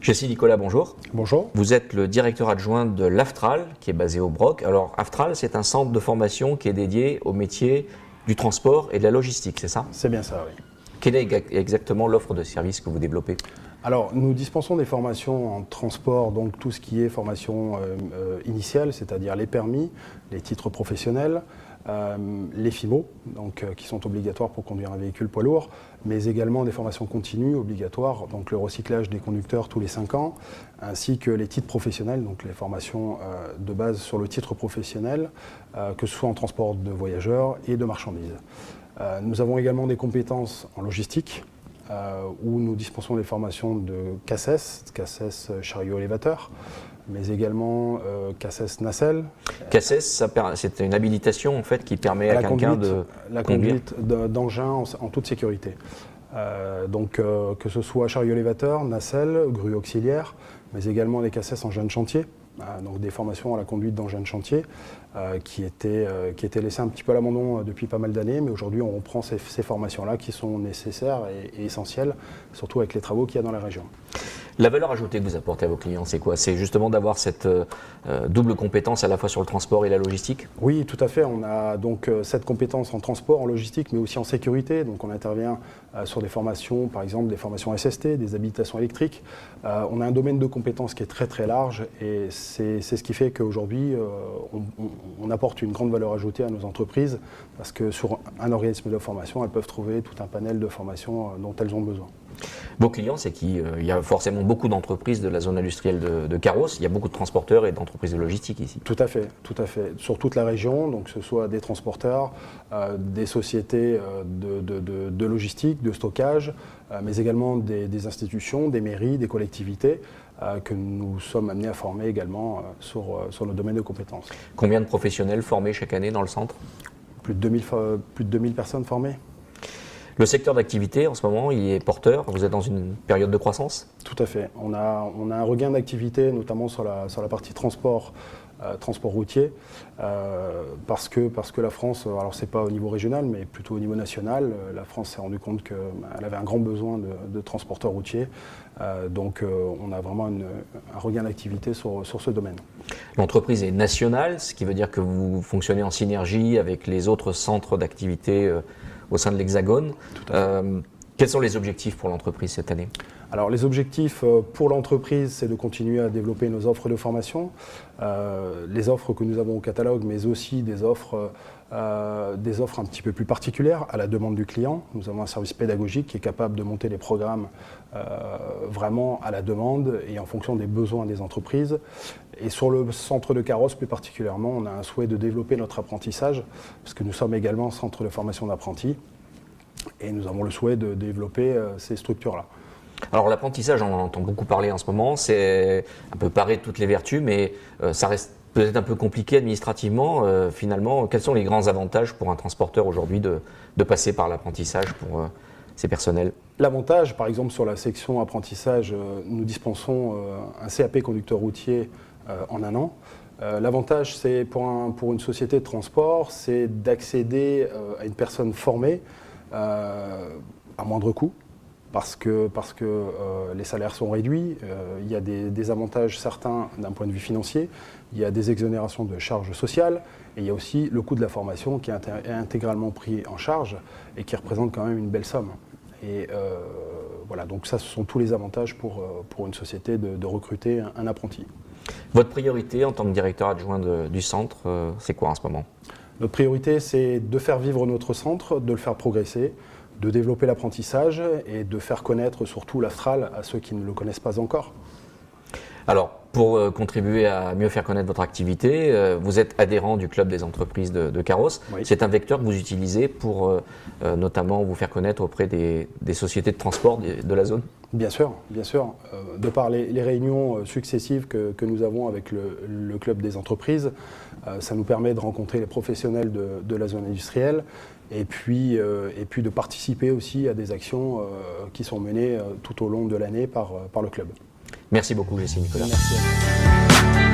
Jessie Nicolas, bonjour. Bonjour. Vous êtes le directeur adjoint de l'AFTRAL, qui est basé au Broc. Alors, AFTRAL, c'est un centre de formation qui est dédié au métier du transport et de la logistique, c'est ça? C'est bien ça, oui. Quelle est exactement l'offre de services que vous développez? Alors, nous dispensons des formations en transport, donc tout ce qui est formation initiale, c'est-à-dire les permis, les titres professionnels, les FIMO, donc, qui sont obligatoires pour conduire un véhicule poids lourd, mais également des formations continues obligatoires, donc le recyclage des conducteurs tous les 5 ans, ainsi que les titres professionnels, donc les formations de base sur le titre professionnel, que ce soit en transport de voyageurs et de marchandises. Nous avons également des compétences en logistique, où nous dispensons des formations de CACES, CACES chariot élévateur, mais également CACES nacelle. CACES, c'est une habilitation en fait qui permet à quelqu'un de la conduite d'engins en toute sécurité. Donc que ce soit chariot élévateur, nacelle, grue auxiliaire, mais également des CACES engins de chantier. Donc des formations à la conduite d'engins de chantier qui étaient laissées un petit peu à l'abandon depuis pas mal d'années, mais aujourd'hui on reprend ces formations-là qui sont nécessaires et essentielles, surtout avec les travaux qu'il y a dans la région. La valeur ajoutée que vous apportez à vos clients, c'est quoi? C'est justement d'avoir cette double compétence à la fois sur le transport et la logistique? Oui, tout à fait. On a donc cette compétence en transport, en logistique, mais aussi en sécurité. Donc on intervient sur des formations, par exemple des formations SST, des habilitations électriques. On a un domaine de compétences qui est très très large et c'est ce qui fait qu'aujourd'hui on apporte une grande valeur ajoutée à nos entreprises parce que sur un organisme de formation, elles peuvent trouver tout un panel de formations dont elles ont besoin. Vos clients, c'est qu'il y a forcément beaucoup d'entreprises de la zone industrielle de Carros, il y a beaucoup de transporteurs et d'entreprises de logistique ici. Tout à fait, sur toute la région, donc que ce soit des transporteurs, des sociétés de logistique, de stockage, mais également des institutions, des mairies, des collectivités que nous sommes amenés à former également sur nos domaines de compétences. Combien de professionnels formés chaque année dans le centre? Plus de 2000 personnes formées. Le secteur d'activité, en ce moment, il est porteur. Vous êtes dans une période de croissance? Tout à fait. On a un regain d'activité, notamment sur la partie transport routier, parce que la France, alors c'est pas au niveau régional, mais plutôt au niveau national, la France s'est rendue compte qu'elle avait un grand besoin de transporteurs routiers. Donc on a vraiment un regain d'activité sur ce domaine. L'entreprise est nationale, ce qui veut dire que vous fonctionnez en synergie avec les autres centres d'activité au sein de l'Hexagone. Quels sont les objectifs pour l'entreprise cette année? Alors les objectifs pour l'entreprise, c'est de continuer à développer nos offres de formation, les offres que nous avons au catalogue, mais aussi des offres un petit peu plus particulières à la demande du client. Nous avons un service pédagogique qui est capable de monter les programmes vraiment à la demande et en fonction des besoins des entreprises. Et sur le centre de Carros plus particulièrement, on a un souhait de développer notre apprentissage, parce que nous sommes également centre de formation d'apprentis, et nous avons le souhait de développer ces structures-là. Alors l'apprentissage, on en entend beaucoup parler en ce moment, c'est un peu paré de toutes les vertus, mais ça reste peut-être un peu compliqué administrativement. Finalement, quels sont les grands avantages pour un transporteur aujourd'hui de passer par l'apprentissage pour ses personnels? L'avantage, par exemple, sur la section apprentissage, nous dispensons un CAP conducteur routier en 1 an. L'avantage, c'est pour une société de transport, c'est d'accéder à une personne formée à moindre coût. Parce que les salaires sont réduits, il y a des avantages certains d'un point de vue financier, il y a des exonérations de charges sociales, et il y a aussi le coût de la formation qui est intégralement pris en charge et qui représente quand même une belle somme. Et voilà, donc ça, ce sont tous les avantages pour une société de recruter un apprenti. Votre priorité en tant que directeur adjoint du centre, c'est quoi en ce moment? Notre priorité, c'est de faire vivre notre centre, de le faire progresser, de développer l'apprentissage et de faire connaître surtout l'AFTRAL à ceux qui ne le connaissent pas encore. Alors, pour contribuer à mieux faire connaître votre activité, vous êtes adhérent du club des entreprises de Carros. Oui. C'est un vecteur que vous utilisez pour notamment vous faire connaître auprès des sociétés de transport de la zone? Bien sûr, bien sûr. De par les réunions successives que nous avons avec le club des entreprises, ça nous permet de rencontrer les professionnels de la zone industrielle et puis de participer aussi à des actions qui sont menées tout au long de l'année par le club. Merci beaucoup, Jessie Nicolas. Merci à vous.